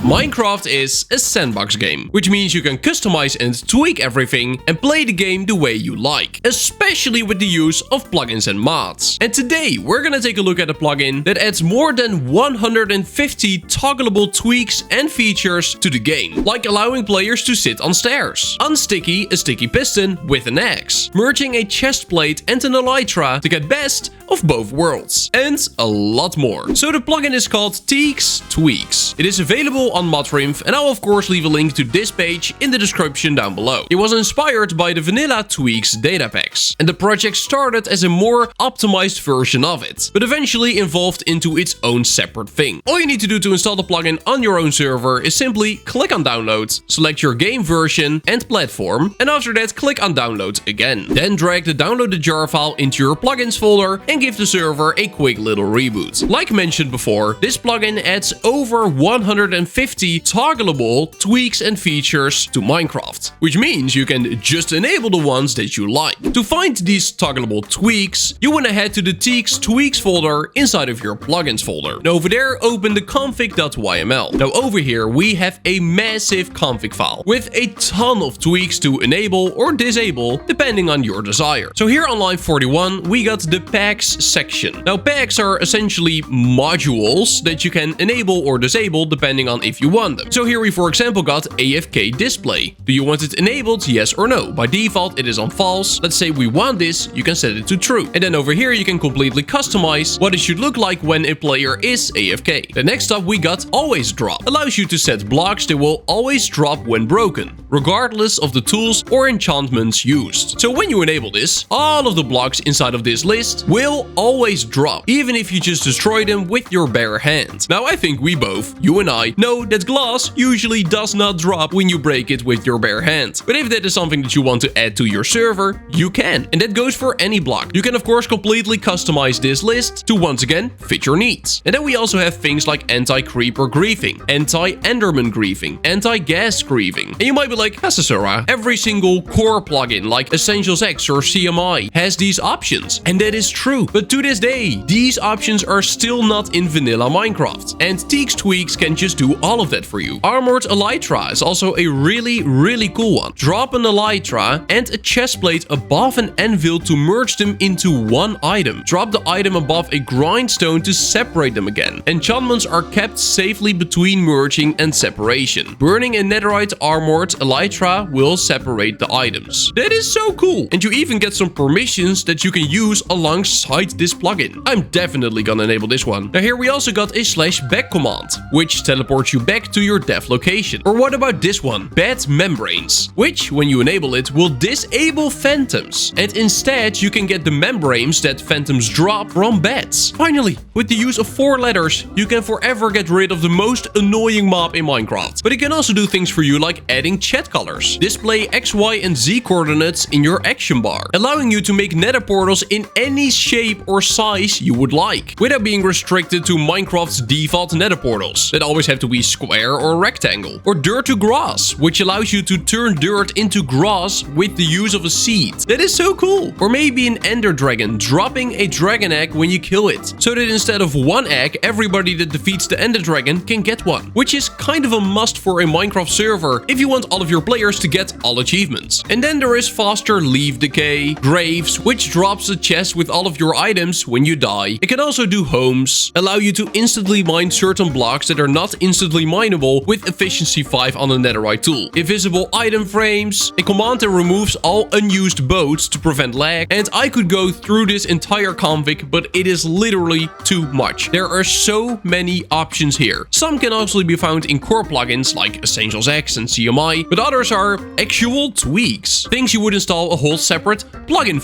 Minecraft is a sandbox game, which means you can customize and tweak everything and play the game the way you like, especially with the use of plugins and mods. And today we're gonna take a look at a plugin that adds more than 150 toggleable tweaks and features to the game, like allowing players to sit on stairs, unsticky a sticky piston with an axe, merging a chest plate and an elytra to get best of both worlds, and a lot more. So the plugin is called Teak's Tweaks. It is available on Modrinf, and I'll of course leave a link to this page in the description down below. It was inspired by the vanilla Tweaks data packs, and the project started as a more optimized version of it, but eventually evolved into its own separate thing. All you need to do to install the plugin on your own server is simply click on download, select your game version and platform, and after that click on download again. Then drag the downloaded jar file into your plugins folder and give the server a quick little reboot. Like mentioned before, this plugin adds over 150 toggleable tweaks and features to Minecraft, which means you can just enable the ones that you like. To find these toggleable tweaks, you want to head to the Teak's Tweaks folder inside of your plugins folder. And over there, open the config.yml. Now over here, we have a massive config file with a ton of tweaks to enable or disable depending on your desire. So here on line 41, we got the packs section. Now packs are essentially modules that you can enable or disable depending on if you want them. So here we for example got AFK display. Do you want it enabled? Yes or no? By default it is on false. Let's say we want this, you can set it to true. And then over here you can completely customize what it should look like when a player is AFK. The next up we got always drop. Allows you to set blocks that will always drop when broken, regardless of the tools or enchantments used. So when you enable this, all of the blocks inside of this list will always drop, even if you just destroy them with your bare hand. Now I think we both, you and I, know that glass usually does not drop when you break it with your bare hand. But if that is something that you want to add to your server, you can. And that goes for any block. You can of course completely customize this list to once again fit your needs. And then we also have things like anti-creeper griefing, anti-enderman griefing, anti-gas griefing. And you might be like, Hasasura, every single core plugin like Essentials X or CMI has these options. And that is true. But to this day, these options are still not in vanilla Minecraft. And Teak's Tweaks can just do all of that for you. Armored Elytra is also a really cool one. Drop an Elytra and a chest plate above an anvil to merge them into one item. Drop the item above a grindstone to separate them again. Enchantments are kept safely between merging and separation. Burning a netherite armored Elytra will separate the items. That is so cool. And you even get some permissions that you can use alongside this plugin. I'm definitely gonna enable this one. Now here we also got a /back command, which teleports you back to your dev location. Or what about this one? Bed membranes, which when you enable it will disable phantoms. And instead you can get the membranes that phantoms drop from beds. Finally, with the use of 4 letters, you can forever get rid of the most annoying mob in Minecraft. But it can also do things for you like adding chat colors. Display X, Y, and Z coordinates in your action bar, allowing you to make nether portals in any shape or size you would like, without being restricted to Minecraft's default nether portals that always have to be square or rectangle. Or dirt to grass, which allows you to turn dirt into grass with the use of a seed. That is so cool. Or maybe an ender dragon, dropping a dragon egg when you kill it, so that instead of 1 egg, everybody that defeats the ender dragon can get one, which is kind of a must for a Minecraft server if you want all of your players to get all achievements. And then there is faster leaf decay, graves, which drops a chest with all of your items when you die. It can also do homes, allow you to instantly mine certain blocks that are not instantly mineable with efficiency 5 on the netherite tool. Invisible item frames, a command that removes all unused boats to prevent lag. And I could go through this entire config, but it is literally too much. There are so many options here. Some can also be found in core plugins like Essentials X and CMI, but others are actual tweaks. Things you would install a whole separate plugin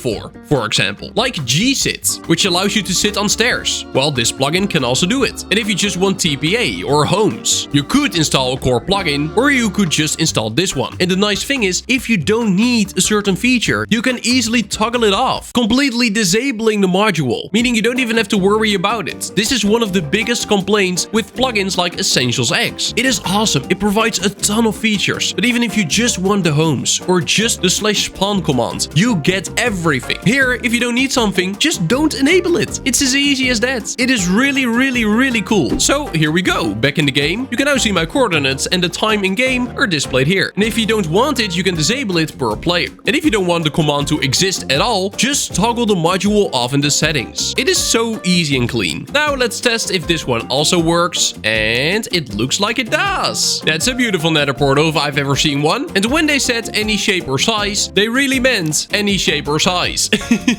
for example, like G-Sit, which allows you to sit on stairs. Well, this plugin can also do it. And if you just want TPA or homes, you could install a core plugin, or you could just install this one. And the nice thing is, if you don't need a certain feature, you can easily toggle it off, completely disabling the module, meaning you don't even have to worry about it. This is one of the biggest complaints with plugins like Essentials X. It is awesome, it provides a ton of features, but even even if you just want the homes or just the /spawn command, you get everything. Here, if you don't need something, just don't enable it. It's as easy as that. It is really cool. So here we go. Back in the game, you can now see my coordinates and the time in game are displayed here. And if you don't want it, you can disable it per player. And if you don't want the command to exist at all, just toggle the module off in the settings. It is so easy and clean. Now let's test if this one also works, and it looks like it does. That's a beautiful Nether portal if I've ever seen one. And when they said any shape or size, they really meant any shape or size.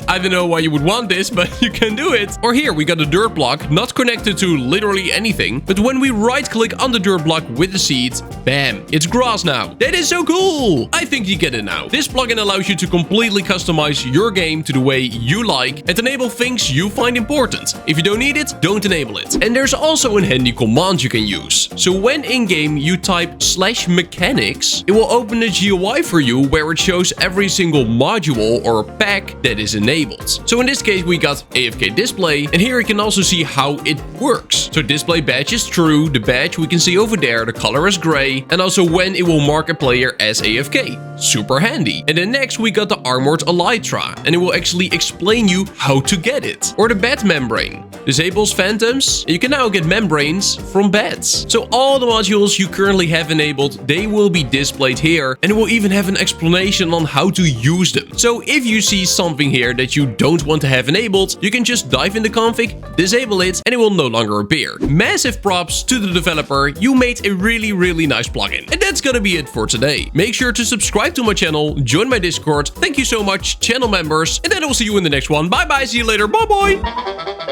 I don't know why you would want this, but you can do it. Or here we got a dirt block, not connected to literally anything, but when we right click on the dirt block with the seed, bam, it's grass now. That is so cool. I think you get it now. This plugin allows you to completely customize your game to the way you like and enable things you find important. If you don't need it, don't enable it. And there's also a handy command you can use. So when in game you type /mechanics, it will open a GUI for you where it shows every single module or pack that is enabled. So in this case we got AFK display, and here you can also see how it works. So display badge is true, the badge we can see over there, the color is gray, and also when it will mark a player as AFK. Super handy. And then next we got the armored elytra, and it will actually explain you how to get it. Or the bat membrane. Disables phantoms, and you can now get membranes from bats. So all the modules you currently have enabled, they will be displayed here, and it will even have an explanation on how to use them. So if you see something here that you don't want to have enabled, you can just dive in the config, disable it, and it will no longer appear. Massive props to the developer, you made a really nice plugin. And that's gonna be it for today. Make sure to subscribe to my channel, join my Discord. Thank you so much, channel members, and then I will see you in the next one. Bye bye, see you later, bye bye!